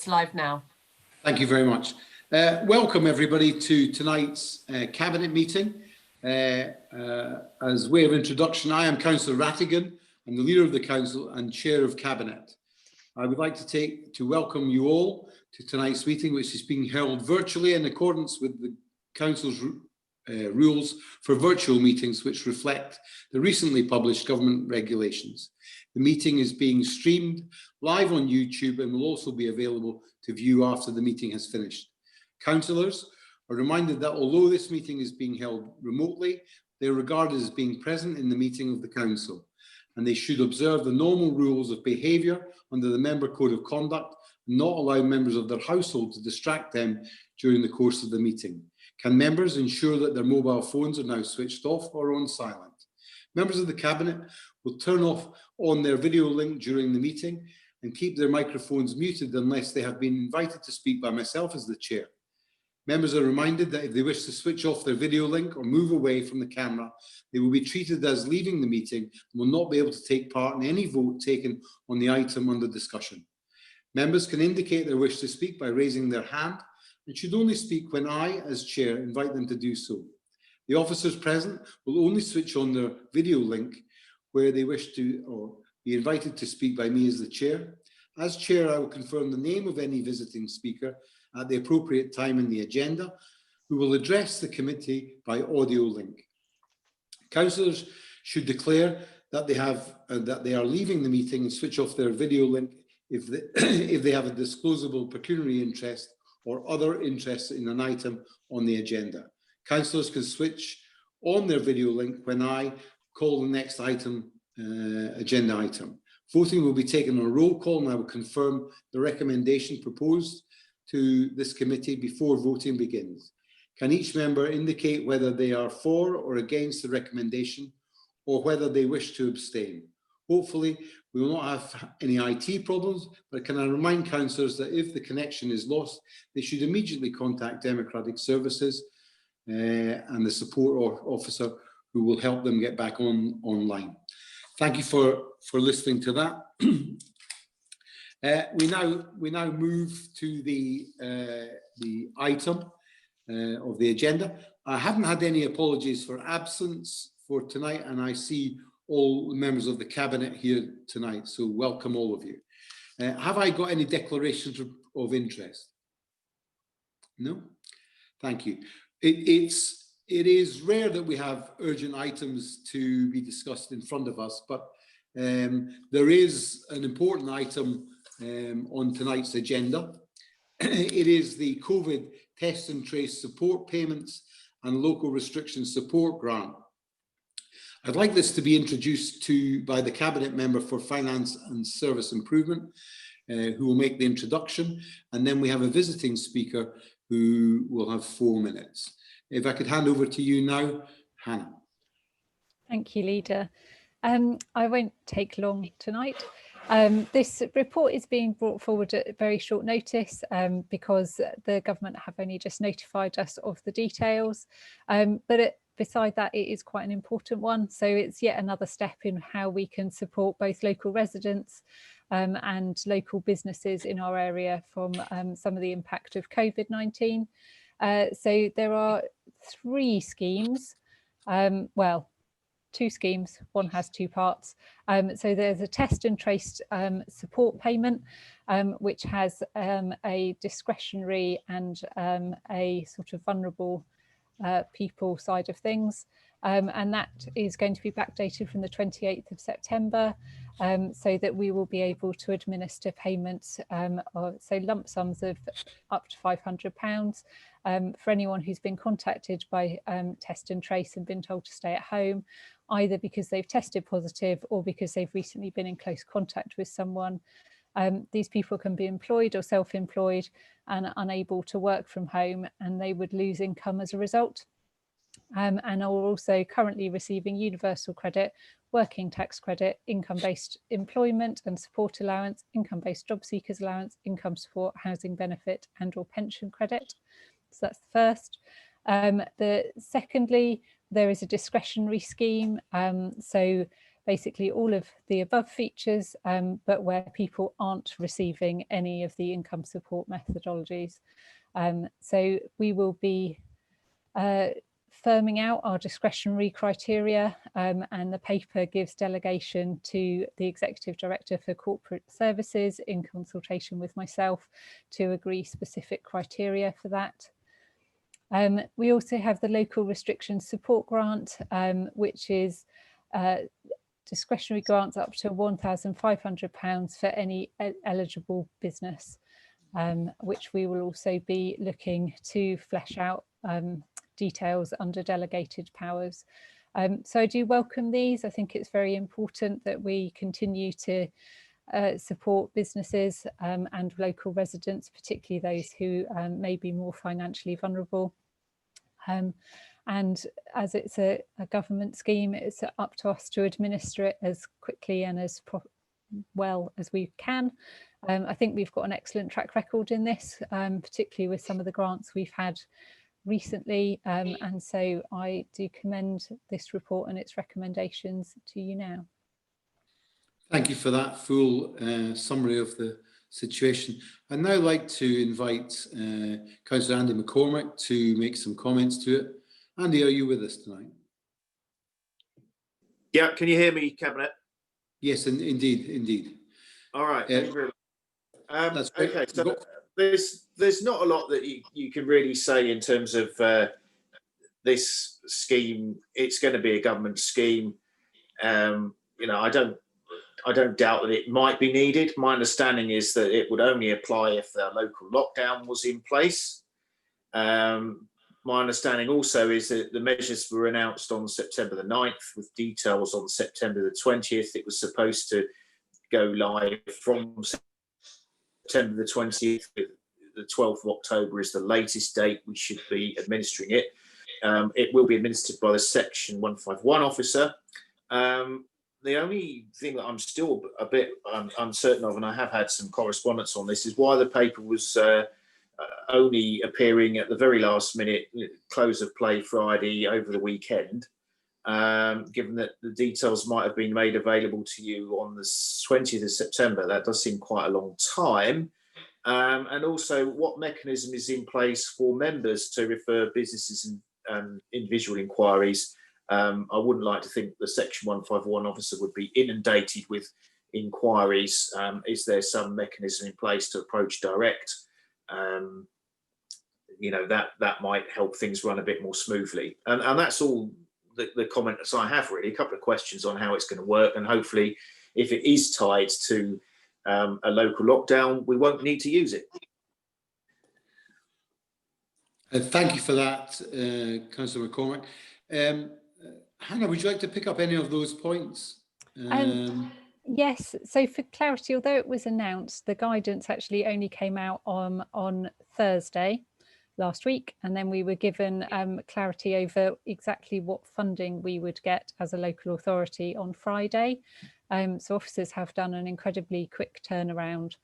It's live now. Thank you very much. Welcome everybody to tonight's Cabinet meeting. As way of introduction, I am Councillor Rattigan. I'm the leader of the Council and Chair of Cabinet. I would like to welcome you all to tonight's meeting, which is being held virtually in accordance with the Council's rules for virtual meetings, which reflect the recently published government regulations. The meeting is being streamed live on YouTube and will also be available to view after the meeting has finished. Councillors are reminded that although this meeting is being held remotely, they are regarded as being present in the meeting of the Council, and they should observe the normal rules of behaviour under the Member Code of Conduct and not allow members of their household to distract them during the course of the meeting. Can members ensure that their mobile phones are now switched off or on silent? Members of the Cabinet will turn off on their video link during the meeting and keep their microphones muted unless they have been invited to speak by myself as the Chair. Members are reminded that if they wish to switch off their video link or move away from the camera, they will be treated as leaving the meeting and will not be able to take part in any vote taken on the item under discussion. Members can indicate their wish to speak by raising their hand and should only speak when I, as Chair, invite them to do so. The officers present will only switch on their video link where they wish to or be invited to speak by me as the Chair. As Chair, I will confirm the name of any visiting speaker at the appropriate time in the agenda, who will address the committee by audio link. Councillors should declare that they are leaving the meeting and switch off their video link if they have a disclosable pecuniary interest or other interest in an item on the agenda. Councillors can switch on their video link when I call the next item, agenda item. Voting will be taken on a roll call, and I will confirm the recommendation proposed to this committee before voting begins. Can each member indicate whether they are for or against the recommendation or whether they wish to abstain? Hopefully, we will not have any IT problems, but can I remind councillors that if the connection is lost, they should immediately contact Democratic Services and the support officer who will help them get back online. Thank you for listening to that. We now move to the item of the agenda. I haven't had any apologies for absence for tonight, and I see all the members of the Cabinet here tonight, so welcome all of you. Have I got any declarations of interest? No? Thank you. It is rare that we have urgent items to be discussed in front of us, but there is an important item on tonight's agenda. It is the COVID test and trace support payments and local restriction support grant. I'd like this to be introduced by the Cabinet Member for Finance and Service Improvement, who will make the introduction, and then we have a visiting speaker who will have 4 minutes. If I could hand over to you now, Hannah. Thank you, Leader. I won't take long tonight. This report is being brought forward at very short notice because the government have only just notified us of the details. Beside that, it is quite an important one. So it's yet another step in how we can support both local residents and local businesses in our area from some of the impact of COVID-19. So there are 3 schemes, well, 2 schemes, one has 2 parts. So there's a test and trace support payment, which has a discretionary and a sort of vulnerable people side of things. And that is going to be backdated from the 28th of September, so that we will be able to administer payments, so lump sums of up to £500 for anyone who's been contacted by test and trace and been told to stay at home, either because they've tested positive or because they've recently been in close contact with someone. These people can be employed or self-employed and unable to work from home, and they would lose income as a result. And are also currently receiving universal credit, working tax credit, income-based employment and support allowance, income-based job seekers allowance, income support, housing benefit and or pension credit. So that's the first. Secondly, there is a discretionary scheme. So basically all of the above features, but where people aren't receiving any of the income support methodologies. So we will be firming out our discretionary criteria, and the paper gives delegation to the Executive Director for Corporate Services in consultation with myself to agree specific criteria for that. We also have the Local Restrictions Support Grant, which is discretionary grants up to £1,500 for any eligible business, which we will also be looking to flesh out details under delegated powers. So I do welcome these. I think it's very important that we continue to support businesses and local residents, particularly those who may be more financially vulnerable. And as it's a government scheme, it's up to us to administer it as quickly and as well as we can. I think we've got an excellent track record in this, particularly with some of the grants we've had recently, and so I do commend this report and its recommendations to you now. Thank you for that full summary of the situation. I'd now like to invite Councillor Andy McCormick to make some comments to it. Andy, are you with us tonight? Yeah, can you hear me, Cabinet? Yes, indeed. All right. That's great. Okay, so there's not a lot that you can really say in terms of this scheme. It's going to be a government scheme. You know, I don't doubt that it might be needed. My understanding is that it would only apply if the local lockdown was in place. My understanding also is that the measures were announced on September the 9th with details on September the 20th. It was supposed to go live from September the 20th. The 12th of October is the latest date we should be administering it. It will be administered by the Section 151 officer. The only thing that I'm still a bit uncertain of, and I have had some correspondence on this, is why the paper was only appearing at the very last minute, close of play Friday over the weekend, given that the details might have been made available to you on the 20th of September. That does seem quite a long time. And also, what mechanism is in place for members to refer businesses and individual inquiries? I wouldn't like to think the Section 151 officer would be inundated with inquiries. Is there some mechanism in place to approach direct? You know, that might help things run a bit more smoothly. And that's all the comments I have, really. A couple of questions on how it's going to work, and hopefully, if it is tied to a local lockdown, we won't need to use it. Thank you for that, Councillor McCormick. Hannah, would you like to pick up any of those points? Yes, so for clarity, although it was announced, the guidance actually only came out on Thursday last week, and then we were given clarity over exactly what funding we would get as a local authority on Friday. So officers have done an incredibly quick turnaround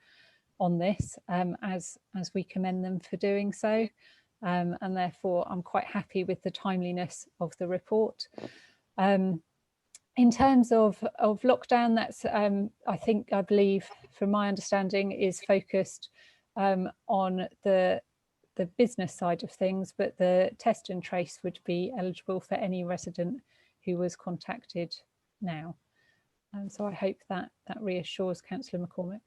on this, as we commend them for doing so, and therefore I'm quite happy with the timeliness of the report. In terms of lockdown, that's I believe from my understanding is focused on the business side of things, but the test and trace would be eligible for any resident who was contacted now. And so I hope that reassures Councillor McCormick.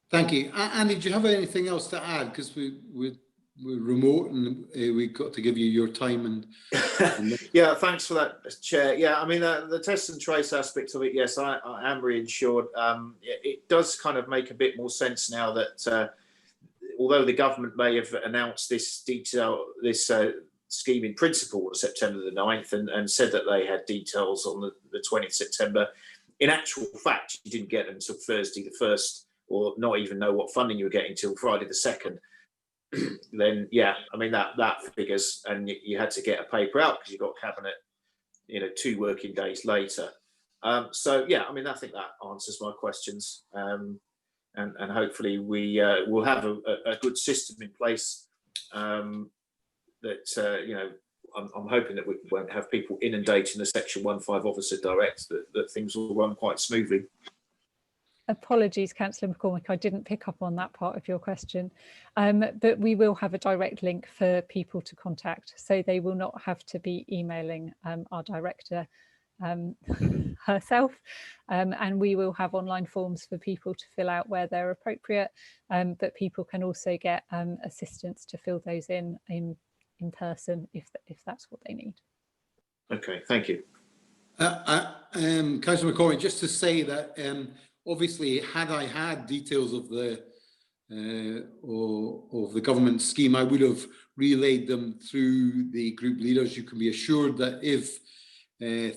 Thank you. Andy, do you have anything else to add? Because we're remote and we've got to give you your time and Yeah, thanks for that, Chair. Yeah, I mean, the test and trace aspect of it, yes, I am reinsured. It does kind of make a bit more sense now that although the government may have announced this scheme in principle on September the 9th and said that they had details on the 20th September, in actual fact, you didn't get them until Thursday the 1st, or not even know what funding you were getting until Friday the 2nd. Then, yeah, I mean, that figures, and you had to get a paper out because you got Cabinet, 2 working days later. So, yeah, I mean, I think that answers my questions. And hopefully we will have a good system in place that, I'm hoping that we won't have people inundating the Section 1.5 Officer Direct, that things will run quite smoothly. Apologies, Councillor McCormick, I didn't pick up on that part of your question, but we will have a direct link for people to contact, so they will not have to be emailing our director herself, and we will have online forms for people to fill out where they're appropriate, but people can also get assistance to fill those in person if that's what they need. Okay, thank you. Councillor McCormick, just to say that obviously, had I had details of the government scheme, I would have relayed them through the group leaders. You can be assured that if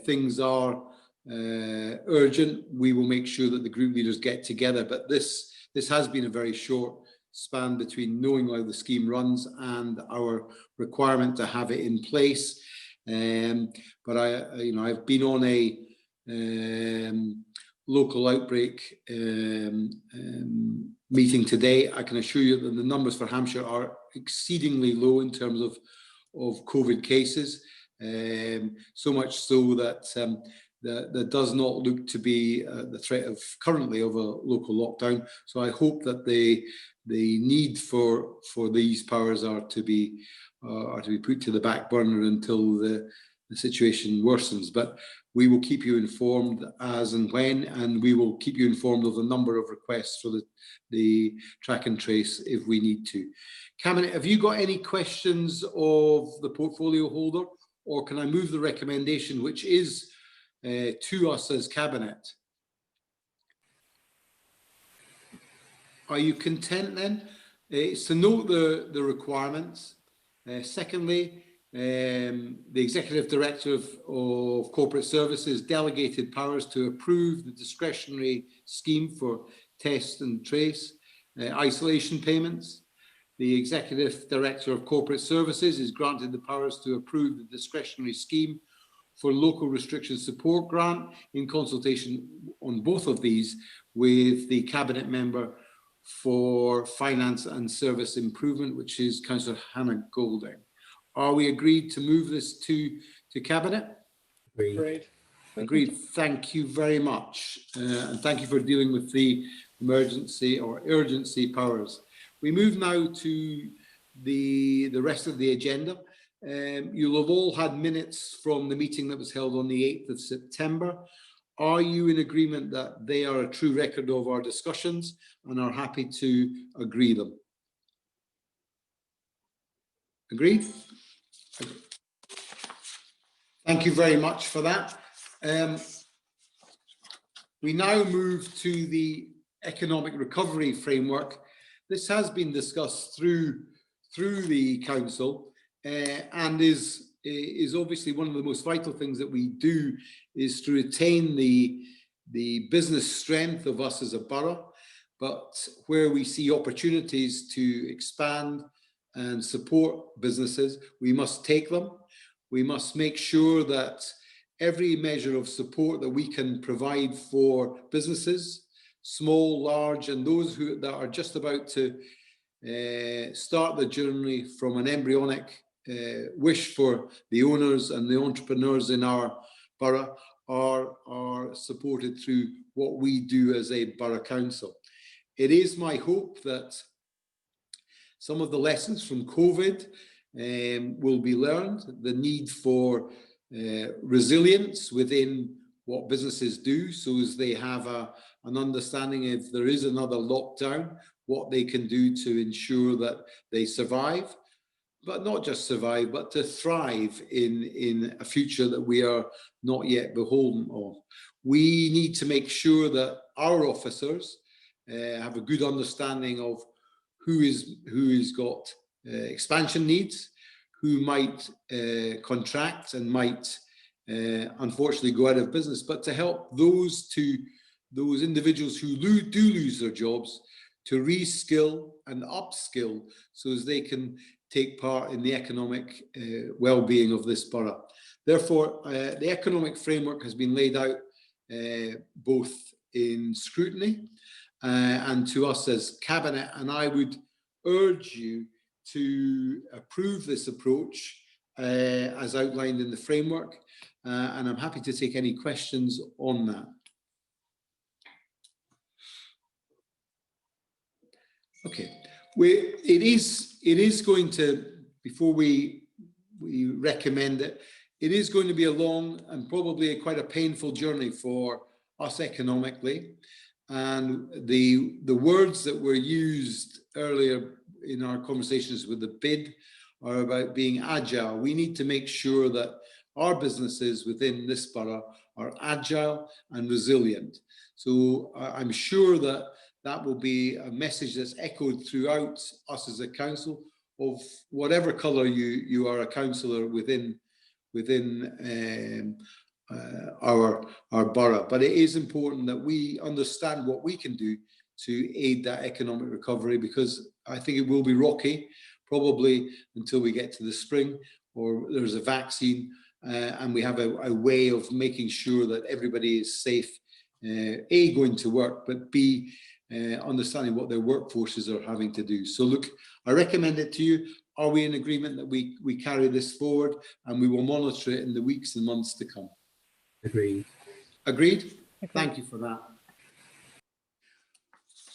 things are urgent, we will make sure that the group leaders get together. But this has been a very short span between knowing how the scheme runs and our requirement to have it in place. But I've been on a local outbreak meeting today. I can assure you that the numbers for Hampshire are exceedingly low in terms of COVID cases, so much so that there does not look to be the threat of currently of a local lockdown. So I hope that the need for these powers are to be put to the back burner until the situation worsens. But we will keep you informed as and when, and we will keep you informed of the number of requests for the track and trace if we need to. Cabinet, have you got any questions of the portfolio holder, or can I move the recommendation, which is to us as Cabinet? Are you content then? It's to note the requirements. Secondly, the Executive Director of Corporate Services delegated powers to approve the discretionary scheme for test and trace isolation payments. The Executive Director of Corporate Services is granted the powers to approve the discretionary scheme for local restriction support grant in consultation on both of these with the Cabinet Member for Finance and Service Improvement, which is Councillor Hannah Golding. Are we agreed to move this to Cabinet? Agreed. Agreed. Thank you very much. And thank you for dealing with the emergency or urgency powers. We move now to the rest of the agenda. You'll have all had minutes from the meeting that was held on the 8th of September. Are you in agreement that they are a true record of our discussions and are happy to agree them? Agreed? Thank you very much for that. We now move to the economic recovery framework. This has been discussed through the council and is obviously one of the most vital things that we do is to retain the business strength of us as a borough, but where we see opportunities to expand and support businesses, we must take them. We must make sure that every measure of support that we can provide for businesses, small, large, and those that are just about to start the journey from an embryonic wish for the owners and the entrepreneurs in our borough are supported through what we do as a borough council. It is my hope that some of the lessons from COVID will be learned, the need for resilience within what businesses do, so as they have an understanding if there is another lockdown, what they can do to ensure that they survive, but not just survive, but to thrive in a future that we are not yet beholden of. We need to make sure that our officers have a good understanding of who is got expansion needs, who might contract and might unfortunately go out of business, but to help those individuals who do lose their jobs to reskill and upskill so as they can take part in the economic well-being of this borough. Therefore, the economic framework has been laid out both in scrutiny and to us as Cabinet, and I would urge you to approve this approach as outlined in the framework, and I'm happy to take any questions on that. Okay, it is going to, before we recommend it, it is going to be a long and probably quite a painful journey for us economically. And the words that were used earlier in our conversations with the bid are about being agile. We need to make sure that our businesses within this borough are agile and resilient. So I'm sure that that will be a message that's echoed throughout us as a council, of whatever colour you are a councillor within our borough. But it is important that we understand what we can do to aid that economic recovery, because I think it will be rocky, probably until we get to the spring or there's a vaccine, and we have a way of making sure that everybody is safe, A, going to work, but B, understanding what their workforces are having to do. So look, I recommend it to you. Are we in agreement that we carry this forward, and we will monitor it in the weeks and months to come? Agreed. Agreed? Thank you for that.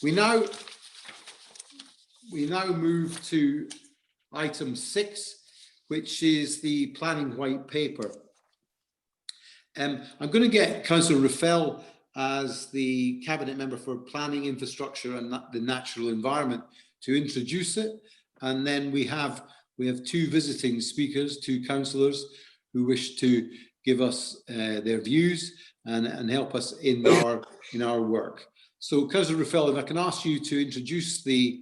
We now move to item 6, which is the planning white paper. I'm going to get Councillor Raffel as the Cabinet Member for Planning, Infrastructure and the Natural Environment to introduce it. And then we have 2 visiting speakers, 2 councillors who wish to give us their views and help us in our work. So Councillor Raffel, if I can ask you to introduce the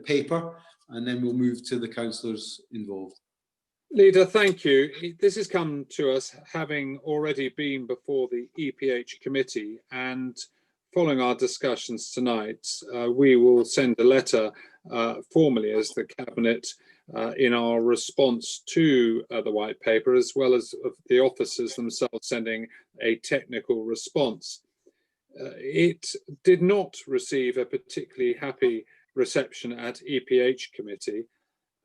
paper, and then we'll move to the councillors involved. Leader, thank you. This has come to us having already been before the EPH committee, and following our discussions tonight, we will send a letter formally as the Cabinet in our response to the white paper, as well as the officers themselves sending a technical response. It did not receive a particularly happy reception at EPH committee,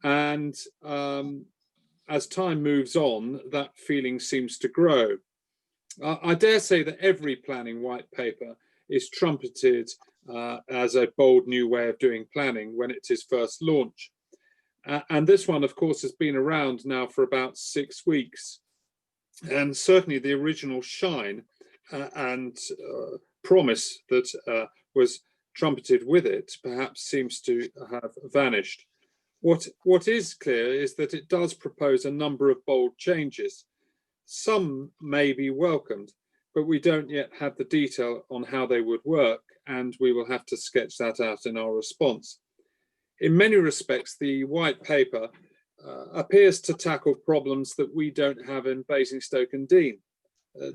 and as time moves on, that feeling seems to grow. I dare say that every planning white paper is trumpeted as a bold new way of doing planning when it is first launched. And this one, of course, has been around now for about 6 weeks. And certainly the original shine and promise that was trumpeted with it perhaps seems to have vanished. What is clear is that it does propose a number of bold changes. Some may be welcomed, but we don't yet have the detail on how they would work, and we will have to sketch that out in our response. In many respects, the white paper appears to tackle problems that we don't have in Basingstoke and Deane.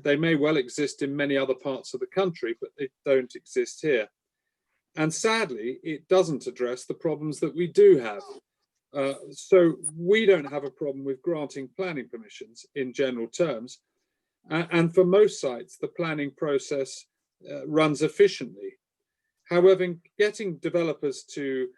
They may well exist in many other parts of the country, but they don't exist here. And sadly, it doesn't address the problems that we do have. So we don't have a problem with granting planning permissions in general terms. And for most sites, the planning process runs efficiently. However, getting developers to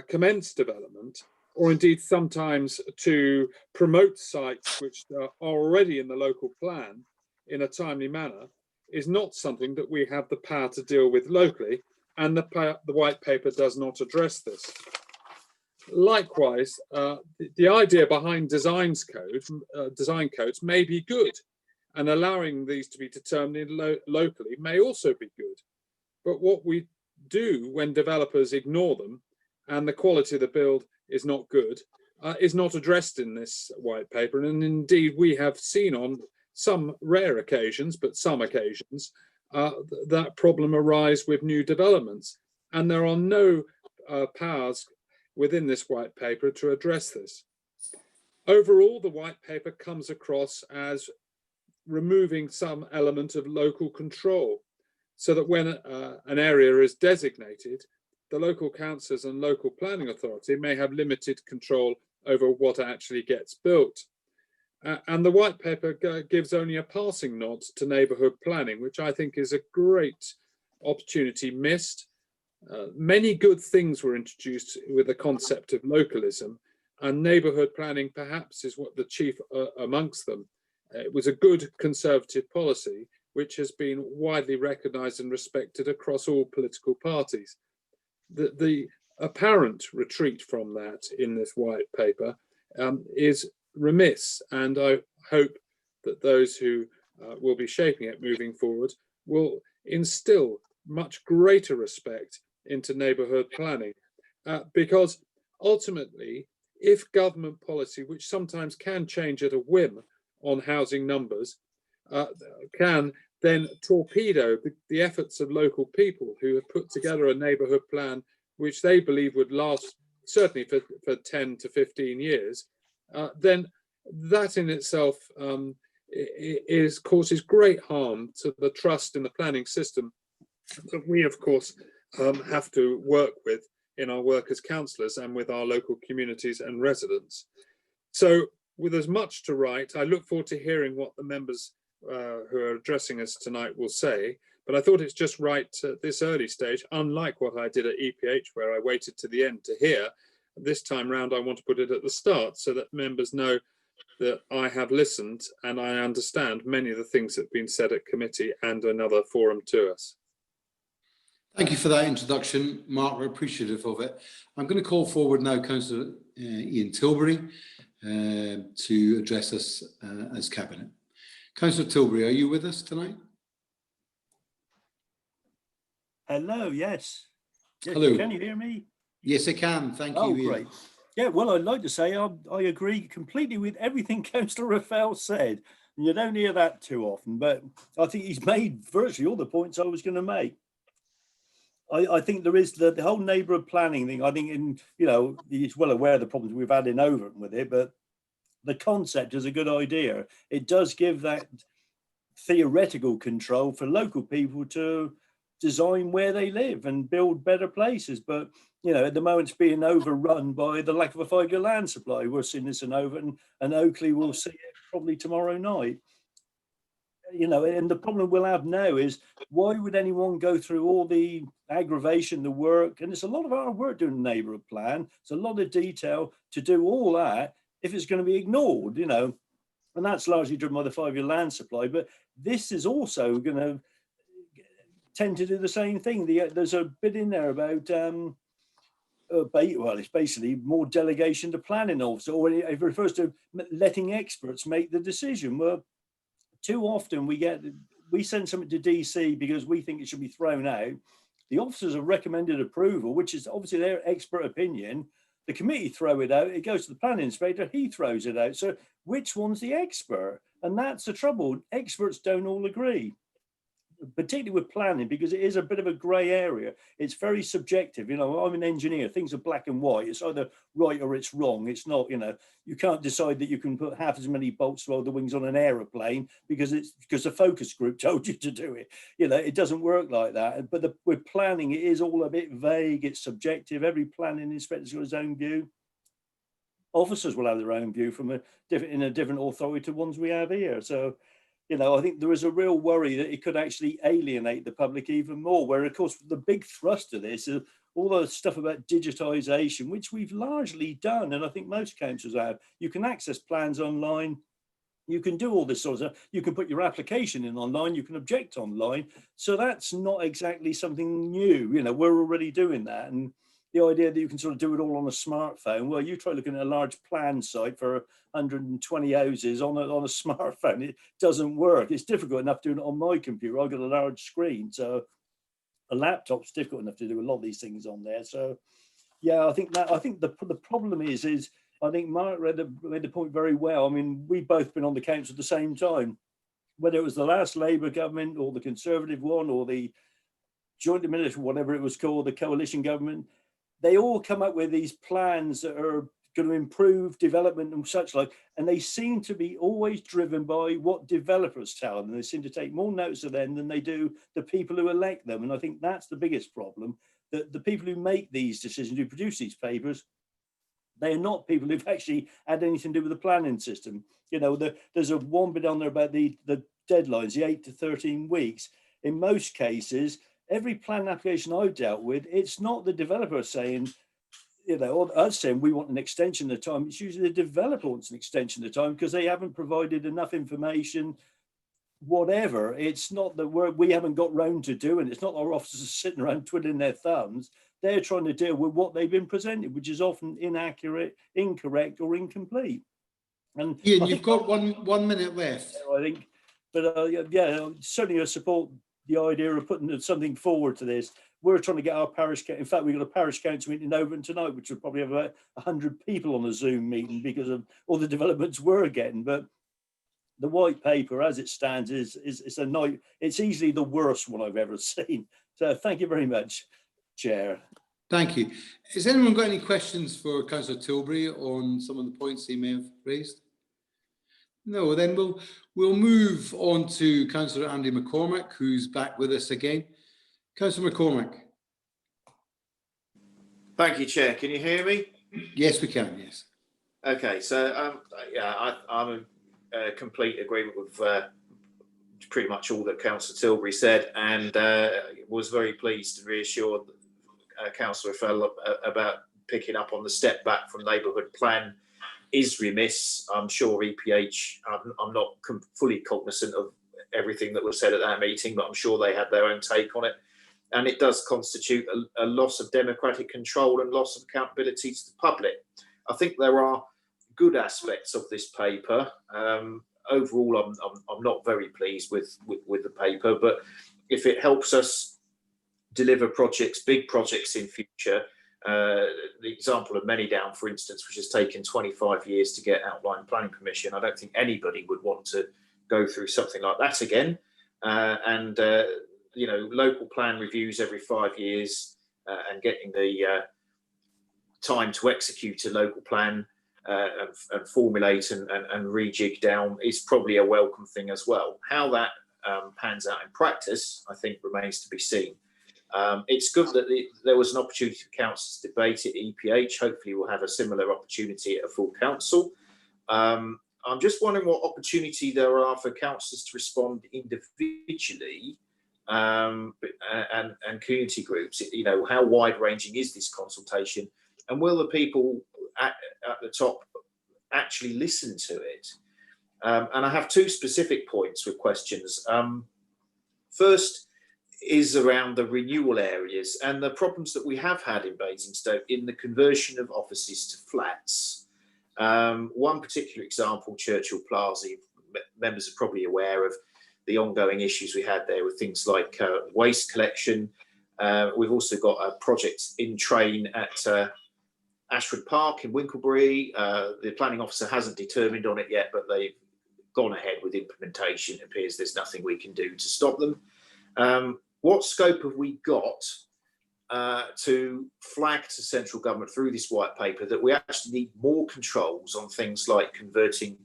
commence development, or indeed sometimes to promote sites which are already in the local plan in a timely manner, is not something that we have the power to deal with locally, and the white paper does not address this. Likewise, the idea behind design codes may be good, and allowing these to be determined locally may also be good. But what we do when developers ignore them and the quality of the build is not good is not addressed in this white paper. And indeed, we have seen on some rare occasions, but some occasions, that problem arise with new developments. And there are no powers within this white paper to address this. Overall, the white paper comes across as removing some element of local control, so that when an area is designated, the local councils and local planning authority may have limited control over what actually gets built. And the white paper gives only a passing nod to neighbourhood planning, which I think is a great opportunity missed. Many good things were introduced with the concept of localism, and neighbourhood planning perhaps is what the chief amongst them. It was a good conservative policy which has been widely recognised and respected across all political parties. The apparent retreat from that in this white paper is remiss, and I hope that those who will be shaping it moving forward will instill much greater respect into neighbourhood planning, because ultimately, if government policy, which sometimes can change at a whim on housing numbers, can then torpedo the efforts of local people who have put together a neighbourhood plan which they believe would last certainly for 10 to 15 years, then that in itself causes great harm to the trust in the planning system that we, of course, have to work with in our work as councillors and with our local communities and residents. So with as much to write, I look forward to hearing what the members who are addressing us tonight will say, but I thought it's just right at this early stage, unlike what I did at EPH, where I waited to the end to hear. This time round, I want to put it at the start so that members know that I have listened and I understand many of the things that have been said at committee and another forum to us. Thank you for that introduction, Mark. We're appreciative of it. I'm going to call forward now Councillor Ian Tilbury to address us as Cabinet. Councillor Tilbury, are you with us tonight? Hello, yes. Hello. Can you hear me? Yes, I can. Thank you, Oh, Ian. great. Yeah, well, I'd like to say I agree completely with everything Councillor Raphael said. And you don't hear that too often, but I think he's made virtually all the points I was going to make. I think there is the whole neighbourhood planning thing. I think, he's well aware of the problems we've had in Overton with it, but the concept is a good idea. It does give that theoretical control for local people to design where they live and build better places. But, at the moment it's being overrun by the lack of a 5-year land supply. We're seeing this in Overton, and Oakley will see it probably tomorrow night. And the problem we'll have now is, why would anyone go through all the aggravation, the work, and it's a lot of hard work doing a neighbourhood plan. It's a lot of detail to do all that if it's going to be ignored, and that's largely driven by the 5-year land supply. But this is also going to tend to do the same thing. There's a bit in there about well, it's basically more delegation to planning officer, or it refers to letting experts make the decision. Well, too often we send something to DC because we think it should be thrown out. The officers have recommended approval, which is obviously their expert opinion. The committee throw it out, it goes to the planning inspector, he throws it out. So which one's the expert? And that's the trouble. Experts don't all agree, particularly with planning, because it is a bit of a grey area. It's very subjective. I'm an engineer, things are black and white. It's either right or it's wrong. It's not, you can't decide that you can put half as many bolts to hold the wings on an aeroplane because the focus group told you to do it. It doesn't work like that. But with planning, it is all a bit vague. It's subjective. Every planning inspector's got his own view. Officers will have their own view from a different authority to ones we have here. So, I think there is a real worry that it could actually alienate the public even more, where, of course, the big thrust of this is all the stuff about digitisation, which we've largely done, and I think most councils have. You can access plans online. You can do all this sort of stuff. You can put your application in online. You can object online. So that's not exactly something new. We're already doing that. And the idea that you can sort of do it all on a smartphone, well, you try looking at a large plan site for 120 houses on a smartphone, it doesn't work. It's difficult enough doing it on my computer. I've got a large screen, so a laptop's difficult enough to do a lot of these things on there. So yeah, I think the problem is I think Mark made the point very well. I mean, we've both been on the council at the same time, whether it was the last Labour government or the Conservative one or the joint administration, whatever it was called, the coalition government. They all come up with these plans that are going to improve development and such like, and they seem to be always driven by what developers tell them. They seem to take more notice of them than they do the people who elect them. And I think that's the biggest problem, that the people who make these decisions, who produce these papers, they are not people who've actually had anything to do with the planning system. There's a one bit on there about the deadlines, the 8 to 13 weeks. In most cases, every plan application I've dealt with, it's not the developer saying you know, us saying we want an extension of time, it's usually the developer wants an extension of time because they haven't provided enough information, whatever. It's not that we haven't got round to doing it. It's not our officers are sitting around twiddling their thumbs. They're trying to deal with what they've been presented, which is often inaccurate, incorrect, or incomplete. And Ian, you've got 1 minute left. I think, but yeah, certainly I support the idea of putting something forward to this. We're trying to get our parish, in fact, we've got a parish council meeting over tonight, which will probably have about 100 people on the Zoom meeting because of all the developments we're getting. But the white paper, as it stands, is it's easily the worst one I've ever seen. So thank you very much, Chair. Thank you. Has anyone got any questions for Councillor Tilbury on some of the points he may have raised? No, then we'll move on to Councillor Andy McCormack, who's back with us again. Councillor McCormack. Thank you, Chair. Can you hear me? Yes, we can, yes. Okay, so yeah, I'm in complete agreement with pretty much all that Councillor Tilbury said, and was very pleased and reassured Councillor Fell about picking up on the step back from neighbourhood plan is remiss. I'm sure EPH, I'm not fully cognizant of everything that was said at that meeting, but I'm sure they had their own take on it. And it does constitute a loss of democratic control and loss of accountability to the public. I think there are good aspects of this paper. Overall, I'm not very pleased with the paper, but if it helps us deliver projects, big projects in future, the example of Manydown, for instance, which has taken 25 years to get outline planning permission, I don't think anybody would want to go through something like that again. You know, local plan reviews every 5 years and getting the time to execute a local plan and formulate and rejig down is probably a welcome thing as well. How that pans out in practice, I think, remains to be seen. It's good that there was an opportunity for councils to debate at EPH. Hopefully we'll have a similar opportunity at a full council. I'm just wondering what opportunity there are for councillors to respond individually and community groups. You know, how wide ranging is this consultation, and will the people at the top actually listen to it? And I have two specific points with questions. First is around the renewal areas and the problems that we have had in Basingstoke in the conversion of offices to flats. One particular example, Churchill Plaza, members are probably aware of the ongoing issues we had there with things like waste collection. We've also got a project in train at Ashford Park in Winklebury. The planning officer hasn't determined on it yet, but they've gone ahead with implementation. It appears there's nothing we can do to stop them. What scope have we got to flag to central government through this white paper that we actually need more controls on things like converting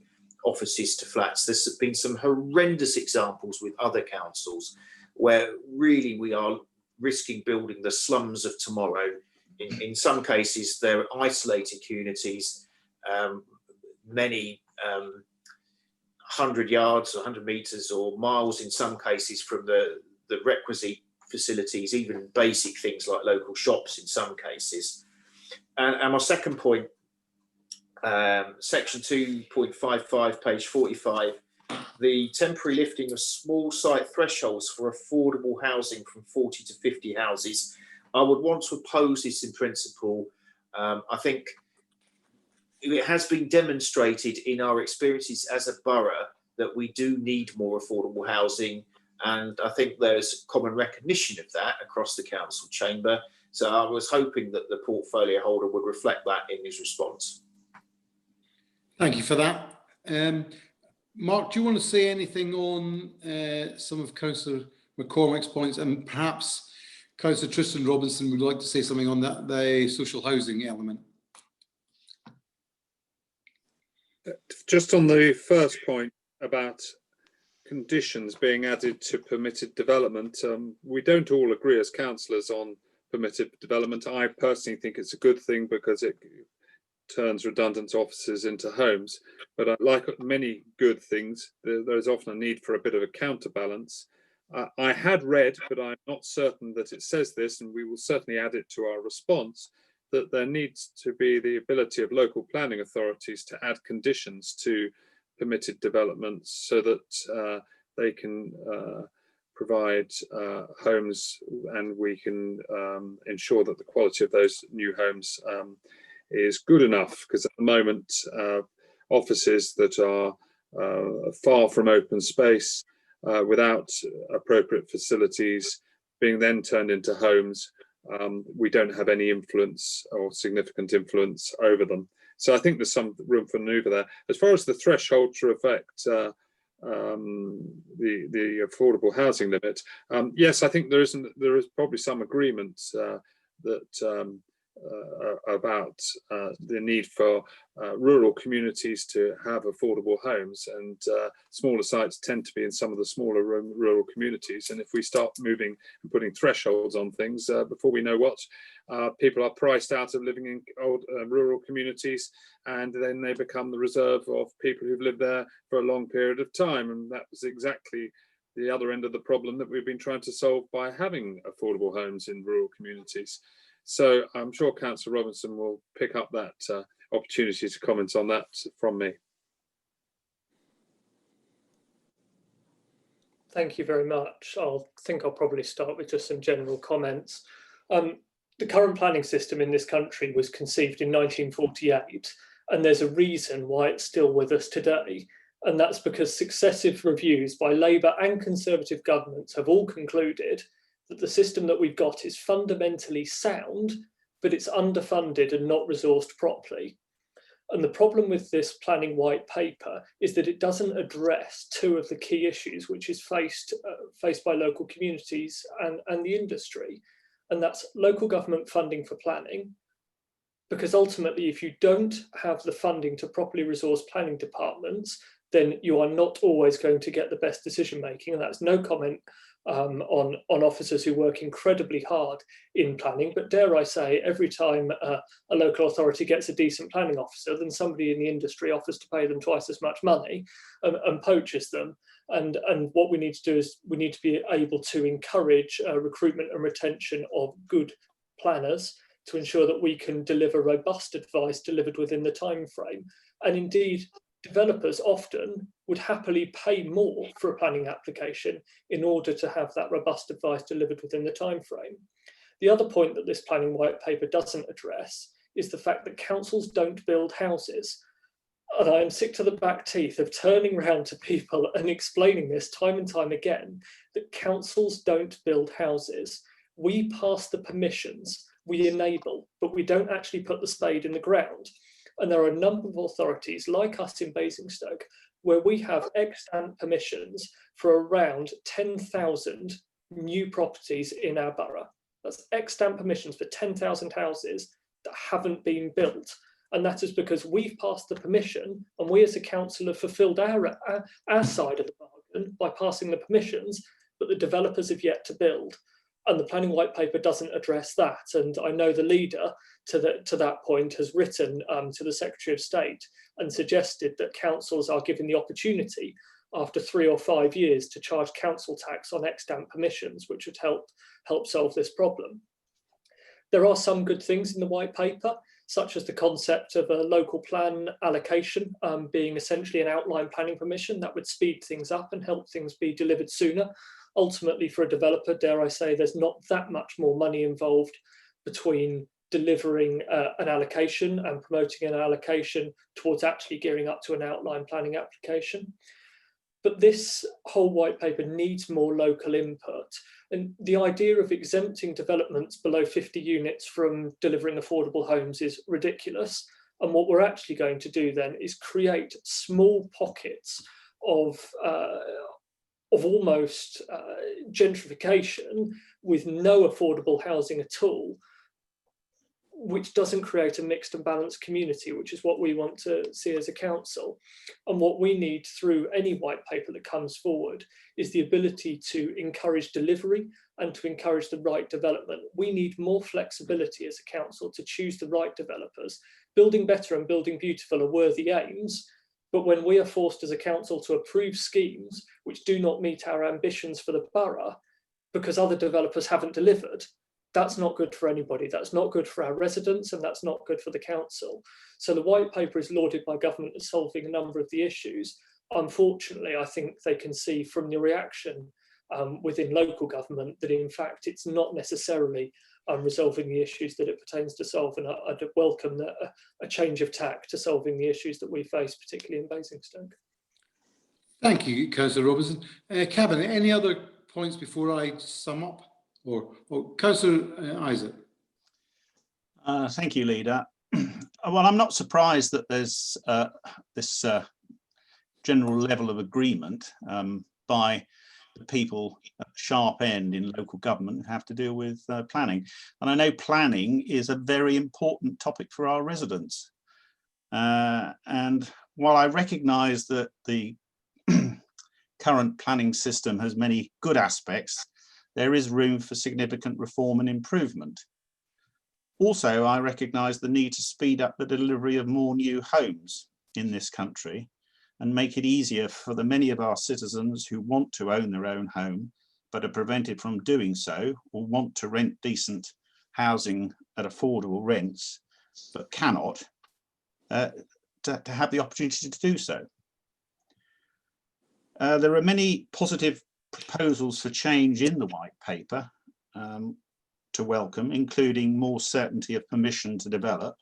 offices to flats? There's been some horrendous examples with other councils where really we are risking building the slums of tomorrow. In some cases, they're isolated communities, many 100 yards, 100 metres or miles in some cases from the requisite facilities, even basic things like local shops in some cases. And my second point, section 2.55, page 45, the temporary lifting of small site thresholds for affordable housing from 40 to 50 houses. I would want to oppose this in principle. I think it has been demonstrated in our experiences as a borough that we do need more affordable housing. And I think there's common recognition of that across the council chamber. So I was hoping that the portfolio holder would reflect that in his response. Thank you for that. Mark, do you want to say anything on some of Councillor McCormack's points, and perhaps Councillor Tristan Robinson would like to say something on that, the social housing element? Just on the first point about conditions being added to permitted development, we don't all agree as councillors on permitted development. I personally think it's a good thing because it turns redundant offices into homes, but like many good things, there's often a need for a bit of a counterbalance. I had read, but I'm not certain that it says this, and we will certainly add it to our response, that there needs to be the ability of local planning authorities to add conditions to permitted developments so that they can provide homes, and we can ensure that the quality of those new homes is good enough, because at the moment offices that are far from open space without appropriate facilities being then turned into homes, we don't have any influence or significant influence over them. So I think there's some room for manoeuvre there. As far as the threshold to affect the affordable housing limit, yes, I think there is probably some agreement that about the need for rural communities to have affordable homes, and smaller sites tend to be in some of the smaller rural communities. And if we start moving and putting thresholds on things, before we know what, people are priced out of living in old rural communities, and then they become the reserve of people who've lived there for a long period of time. And that was exactly the other end of the problem that we've been trying to solve by having affordable homes in rural communities. So I'm sure Councillor Robinson will pick up that opportunity to comment on that from me. Thank you very much. I think I'll probably start with just some general comments. The current planning system in this country was conceived in 1948, and there's a reason why it's still with us today. And that's because successive reviews by Labour and Conservative governments have all concluded that the system that we've got is fundamentally sound, but it's underfunded and not resourced properly. And the problem with this planning white paper is that it doesn't address two of the key issues which is faced by local communities and the industry. And that's local government funding for planning, because ultimately, if you don't have the funding to properly resource planning departments, then you are not always going to get the best decision making. And that's no comment on officers who work incredibly hard in planning, but dare I say, every time a local authority gets a decent planning officer, then somebody in the industry offers to pay them twice as much money and poaches them. And what we need to do is we need to be able to encourage recruitment and retention of good planners to ensure that we can deliver robust advice delivered within the time frame. And indeed, developers often would happily pay more for a planning application in order to have that robust advice delivered within the time frame. The other point that this planning white paper doesn't address is the fact that councils don't build houses. And I am sick to the back teeth of turning around to people and explaining this time and time again, that councils don't build houses. We pass the permissions, we enable, but we don't actually put the spade in the ground. And there are a number of authorities like us in Basingstoke where we have extant permissions for around 10,000 new properties in our borough. That's extant permissions for 10,000 houses that haven't been built. And that is because we've passed the permission, and we as a council have fulfilled our side of the bargain by passing the permissions, but the developers have yet to build. And the planning white paper doesn't address that. And I know the leader to that point has written to the Secretary of State and suggested that councils are given the opportunity after 3 or 5 years to charge council tax on extant permissions, which would help solve this problem. There are some good things in the white paper, such as the concept of a local plan allocation being essentially an outline planning permission that would speed things up and help things be delivered sooner. Ultimately, for a developer, dare I say, there's not that much more money involved between delivering an allocation and promoting an allocation towards actually gearing up to an outline planning application. But this whole white paper needs more local input. And the idea of exempting developments below 50 units from delivering affordable homes is ridiculous. And what we're actually going to do then is create small pockets of almost gentrification with no affordable housing at all, which doesn't create a mixed and balanced community, which is what we want to see as a council. And what we need through any white paper that comes forward is the ability to encourage delivery and to encourage the right development. We need more flexibility as a council to choose the right developers. Building better and building beautiful are worthy aims, but when we are forced as a council to approve schemes which do not meet our ambitions for the borough because other developers haven't delivered, that's not good for anybody. That's not good for our residents, and that's not good for the council. So the white paper is lauded by government as solving a number of the issues. Unfortunately, I think they can see from the reaction within local government that in fact it's not necessarily resolving the issues that it pertains to solve, and I'd welcome a change of tack to solving the issues that we face, particularly in Basingstoke. Thank you, Councillor Robinson. Cabinet, any other points before I sum up? Or Councillor Isaac? Thank you, Leader. Well, I'm not surprised that there's this general level of agreement by the people at the sharp end in local government who have to deal with planning. And I know planning is a very important topic for our residents. And while I recognise that the current planning system has many good aspects, there is room for significant reform and improvement. Also, I recognise the need to speed up the delivery of more new homes in this country and make it easier for the many of our citizens who want to own their own home but are prevented from doing so, or want to rent decent housing at affordable rents but cannot, to have the opportunity to do so. There are many positive proposals for change in the white paper to welcome, including more certainty of permission to develop,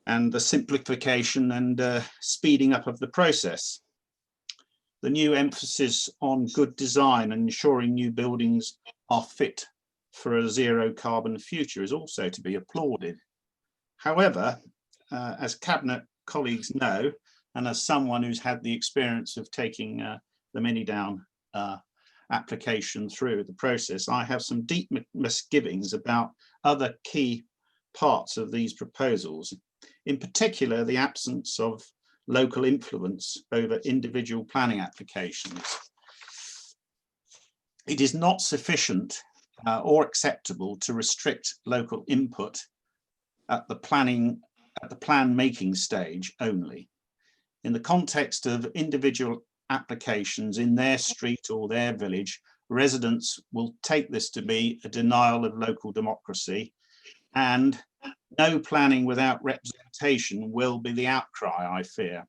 and the simplification and speeding up of the process. The new emphasis on good design and ensuring new buildings are fit for a zero carbon future is also to be applauded. However, as Cabinet colleagues know, and as someone who's had the experience of taking the Mini-Down application through the process, I have some deep misgivings about other key parts of these proposals. In particular, the absence of local influence over individual planning applications. It is not sufficient or acceptable to restrict local input at the plan making stage only. In the context of individual applications in their street or their village, residents will take this to be a denial of local democracy, and no planning without representation will be the outcry, I fear.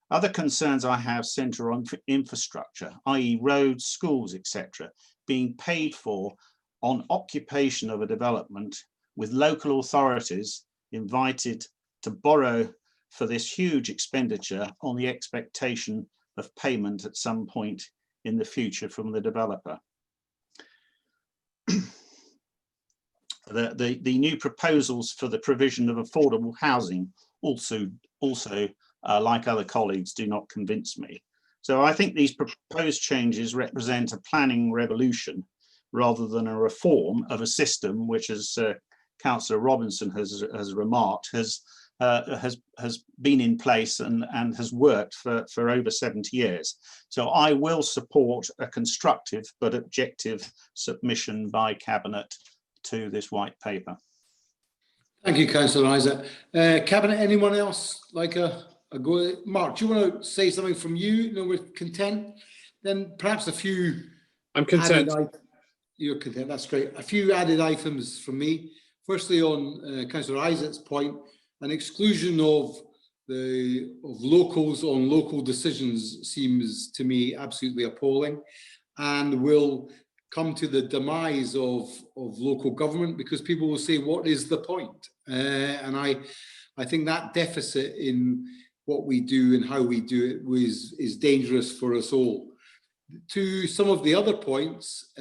Other concerns I have centre on infrastructure, i.e. roads, schools, etc., being paid for on occupation of a development, with local authorities invited to borrow for this huge expenditure on the expectation of payment at some point in the future from the developer. The new proposals for the provision of affordable housing also like other colleagues, do not convince me. So I think these proposed changes represent a planning revolution rather than a reform of a system which, as Councillor Robinson has remarked, has been in place and has worked for over 70 years. So I will support a constructive but objective submission by Cabinet to this white paper. Thank you, Councillor Isaac. Cabinet, anyone else like a go? Mark, do you want to say something from you? No, we're content. Then perhaps a few. I'm content. You're content, that's great. A few added items from me. Firstly, on Councillor Isaac's point, an exclusion of locals on local decisions seems to me absolutely appalling, and will come to the demise of local government, because people will say, what is the point? And I think that deficit in what we do and how we do it is dangerous for us all. To some of the other points,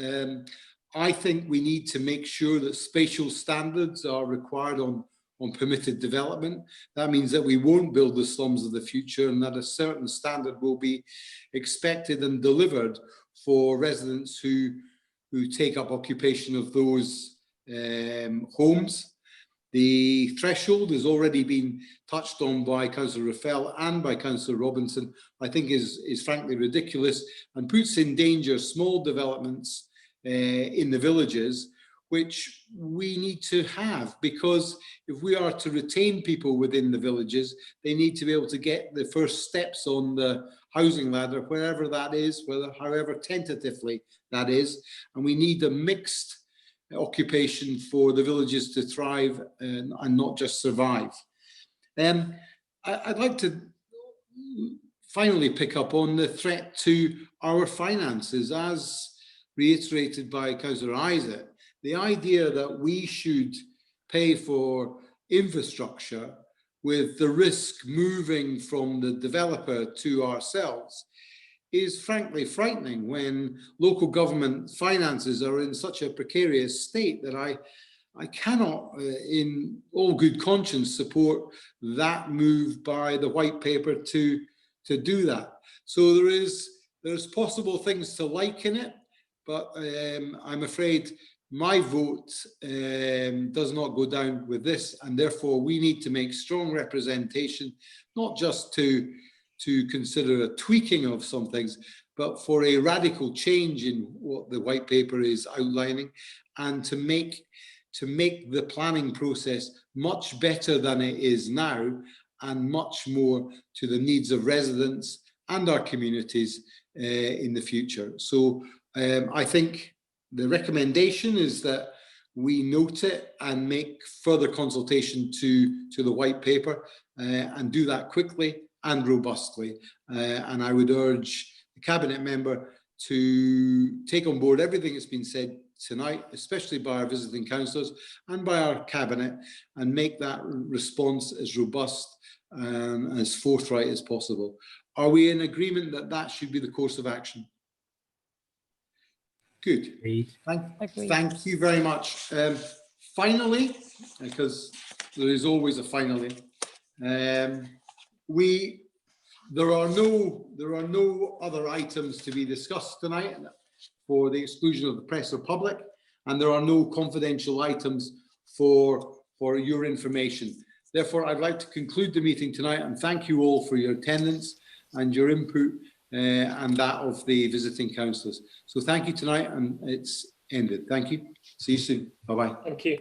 I think we need to make sure that spatial standards are required on permitted development. That means that we won't build the slums of the future, and that a certain standard will be expected and delivered for residents who take up occupation of those homes. The threshold has already been touched on by Councillor Raffel and by Councillor Robinson. I think is frankly ridiculous and puts in danger small developments in the villages, which we need to have, because if we are to retain people within the villages, they need to be able to get the first steps on the housing ladder, wherever that is, however tentatively that is, and we need a mixed occupation for the villages to thrive and not just survive. I'd like to finally pick up on the threat to our finances, as reiterated by Councillor Isaac. The idea that we should pay for infrastructure with the risk moving from the developer to ourselves is frankly frightening, when local government finances are in such a precarious state that I cannot, in all good conscience, support that move by the white paper to do that. So there's possible things to like in it, but I'm afraid my vote does not go down with this, and therefore we need to make strong representation, not just to consider a tweaking of some things, but for a radical change in what the white paper is outlining, and to make the planning process much better than it is now, and much more to the needs of residents and our communities in the future. So I think the recommendation is that we note it and make further consultation to the white paper, and do that quickly and robustly. And I would urge the Cabinet member to take on board everything that's been said tonight, especially by our visiting councillors and by our Cabinet, and make that response as robust and as forthright as possible. Are we in agreement that that should be the course of action? Good. Thank you very much. Finally, because there is always a finally, there are no other items to be discussed tonight for the exclusion of the press or public, and there are no confidential items for your information. Therefore, I'd like to conclude the meeting tonight and thank you all for your attendance and your input, and that of the visiting councillors. So thank you tonight, and it's ended. Thank you. See you soon. Bye-bye. Thank you.